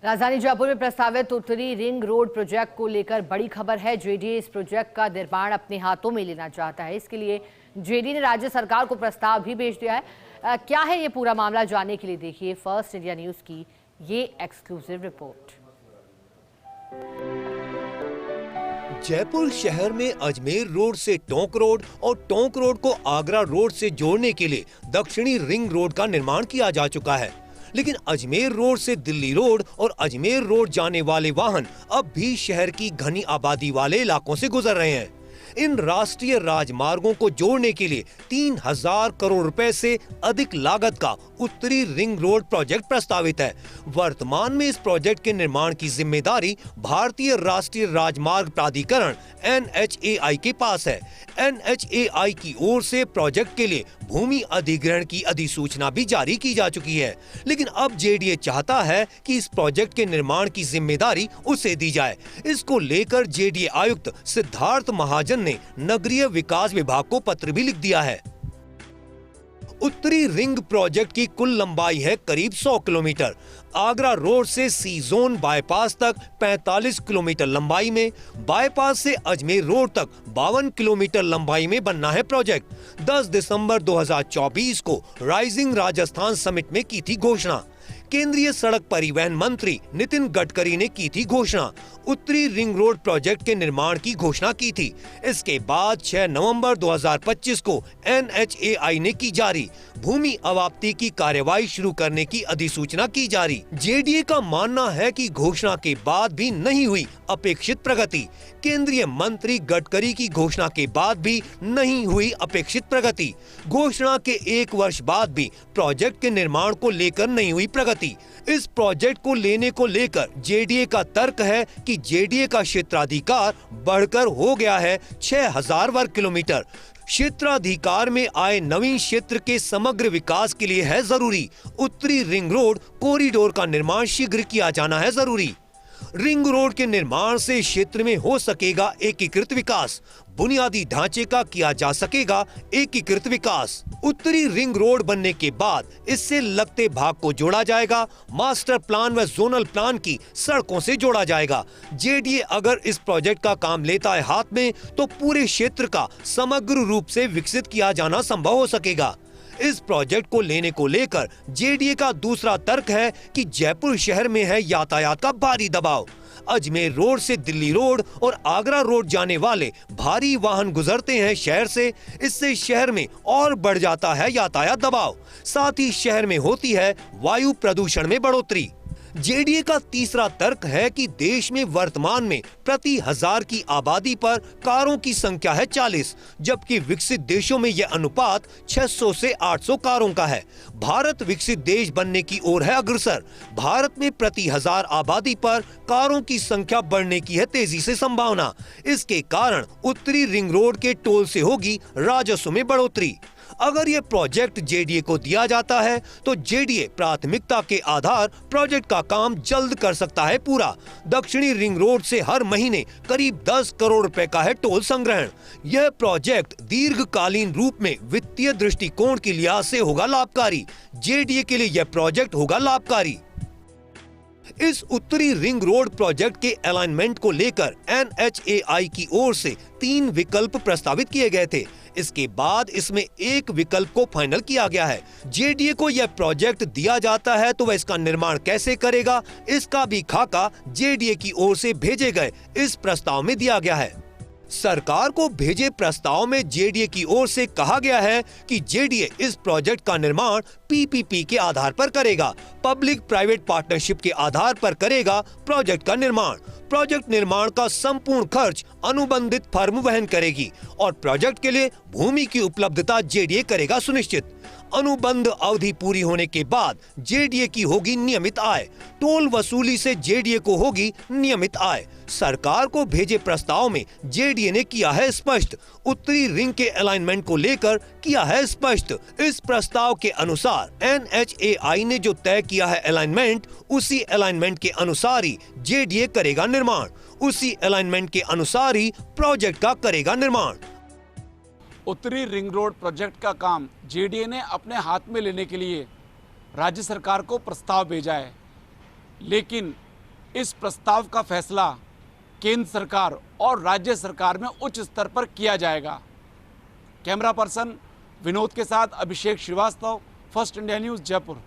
राजधानी जयपुर में प्रस्तावित उत्तरी रिंग रोड प्रोजेक्ट को लेकर बड़ी खबर है। जेडीए इस प्रोजेक्ट का निर्माण अपने हाथों में लेना चाहता है। इसके लिए जेडीए ने राज्य सरकार को प्रस्ताव भी भेज दिया है। क्या है ये पूरा मामला, जानने के लिए देखिए फर्स्ट इंडिया न्यूज की ये एक्सक्लूसिव रिपोर्ट। जयपुर शहर में अजमेर रोड से टोंक रोड और टोंक रोड को आगरा रोड से जोड़ने के लिए दक्षिणी रिंग रोड का निर्माण किया जा चुका है, लेकिन अजमेर रोड से दिल्ली रोड और अजमेर रोड जाने वाले वाहन अब भी शहर की घनी आबादी वाले इलाकों से गुजर रहे हैं। इन राष्ट्रीय राजमार्गों को जोड़ने के लिए 3000 करोड़ रुपए से अधिक लागत का उत्तरी रिंग रोड प्रोजेक्ट प्रस्तावित है। वर्तमान में इस प्रोजेक्ट के निर्माण की जिम्मेदारी भारतीय राष्ट्रीय राजमार्ग प्राधिकरण NHAI के पास है। NHAI की ओर से प्रोजेक्ट के लिए भूमि अधिग्रहण की अधिसूचना भी जारी की जा चुकी है, लेकिन अब जेडीए चाहता है कि इस प्रोजेक्ट के निर्माण की जिम्मेदारी उसे दी जाए। इसको लेकर जेडीए आयुक्त सिद्धार्थ महाजन ने नगरीय विकास विभाग को पत्र भी लिख दिया है। उत्तरी रिंग प्रोजेक्ट की कुल लंबाई है करीब 100 किलोमीटर। आगरा रोड से सी जोन बाईपास तक 45 किलोमीटर लंबाई में, बाईपास से अजमेर रोड तक 52 किलोमीटर लंबाई में बनना है प्रोजेक्ट। 10 दिसंबर 2024 को राइजिंग राजस्थान समिट में की थी घोषणा। केंद्रीय सड़क परिवहन मंत्री नितिन गडकरी ने की थी घोषणा। उत्तरी रिंग रोड प्रोजेक्ट के निर्माण की घोषणा की थी। इसके बाद 6 नवंबर 2025 को NHAI ने की जारी। भूमि अवाप्ति की कार्यवाही शुरू करने की अधिसूचना की जारी। जेडीए का मानना है कि घोषणा के बाद भी नहीं हुई अपेक्षित प्रगति। केंद्रीय मंत्री गडकरी की घोषणा के बाद भी नहीं हुई अपेक्षित प्रगति। घोषणा के 1 वर्ष बाद भी प्रोजेक्ट के निर्माण को लेकर नहीं हुई प्रगति। इस प्रोजेक्ट को लेने को लेकर जेडीए का तर्क है कि जेडीए का क्षेत्राधिकार बढ़कर हो गया है 6000 वर्ग किलोमीटर। क्षेत्राधिकार में आए नवीन क्षेत्र के समग्र विकास के लिए है जरूरी उत्तरी रिंग रोड कॉरिडोर का निर्माण शीघ्र किया जाना है जरूरी। रिंग रोड के निर्माण से क्षेत्र में हो सकेगा एकीकृत विकास। बुनियादी ढांचे का किया जा सकेगा एकीकृत विकास। उत्तरी रिंग रोड बनने के बाद इससे लगते भाग को जोड़ा जाएगा। मास्टर प्लान व जोनल प्लान की सड़कों से जोड़ा जाएगा। जेडीए अगर इस प्रोजेक्ट का काम लेता है हाथ में, तो पूरे क्षेत्र का समग्र रूप से विकसित किया जाना संभव हो सकेगा। इस प्रोजेक्ट को लेने को लेकर जेडीए का दूसरा तर्क है कि जयपुर शहर में है यातायात का भारी दबाव। अजमेर रोड से दिल्ली रोड और आगरा रोड जाने वाले भारी वाहन गुजरते हैं शहर से। इससे शहर में और बढ़ जाता है यातायात दबाव। साथ ही शहर में होती है वायु प्रदूषण में बढ़ोतरी। जेडीए का तीसरा तर्क है कि देश में वर्तमान में प्रति 1000 की आबादी पर कारों की संख्या है 40, जबकि विकसित देशों में यह अनुपात 600 से 800 कारों का है। भारत विकसित देश बनने की ओर है अग्रसर। भारत में प्रति 1000 आबादी पर कारों की संख्या बढ़ने की है तेजी से संभावना। इसके कारण उत्तरी रिंग रोड के टोल से होगी राजस्व में बढ़ोतरी। अगर ये प्रोजेक्ट जेडीए को दिया जाता है तो जेडीए प्राथमिकता के आधार प्रोजेक्ट का काम जल्द कर सकता है पूरा। दक्षिणी रिंग रोड से हर महीने करीब 10 करोड़ रुपए का है टोल संग्रहण। यह प्रोजेक्ट दीर्घकालीन रूप में वित्तीय दृष्टिकोण के लिहाज से होगा लाभकारी। जेडीए के लिए यह प्रोजेक्ट होगा लाभकारी। इस उत्तरी रिंग रोड प्रोजेक्ट के अलाइनमेंट को लेकर NHAI की ओर से 3 विकल्प प्रस्तावित किए गए थे। इसके बाद इसमें एक विकल्प को फाइनल किया गया है। जेडीए को यह प्रोजेक्ट दिया जाता है तो वह इसका निर्माण कैसे करेगा, इसका भी खाका जेडीए की ओर से भेजे गए इस प्रस्ताव में दिया गया है। सरकार को भेजे प्रस्ताव में जेडीए की ओर से कहा गया है कि जेडीए इस प्रोजेक्ट का निर्माण PPP के आधार पर करेगा। पब्लिक प्राइवेट पार्टनरशिप के आधार पर करेगा प्रोजेक्ट का निर्माण। प्रोजेक्ट निर्माण का संपूर्ण खर्च अनुबंधित फर्म वहन करेगी और प्रोजेक्ट के लिए भूमि की उपलब्धता जेडीए करेगा सुनिश्चित। अनुबंध अवधि पूरी होने के बाद जेडीए की होगी नियमित आय। टोल वसूली से जेडीए को होगी नियमित आय। सरकार को भेजे प्रस्ताव में जेडीए ने किया है स्पष्ट। उत्तरी रिंग के अलाइनमेंट को लेकर किया है स्पष्ट। इस प्रस्ताव के अनुसार NHAI ने जो तय किया है अलाइनमेंट, उसी अलाइनमेंट के अनुसार ही जेडीए करेगा निर्माण। उसी अलाइनमेंट के अनुसार ही प्रोजेक्ट का करेगा निर्माण। उत्तरी रिंग रोड प्रोजेक्ट का काम जेडीए ने अपने हाथ में लेने के लिए राज्य सरकार को प्रस्ताव भेजा है, लेकिन इस प्रस्ताव का फैसला केंद्र सरकार और राज्य सरकार में उच्च स्तर पर किया जाएगा। कैमरा पर्सन विनोद के साथ Abhishek Srivastava, First India News, Jaipur.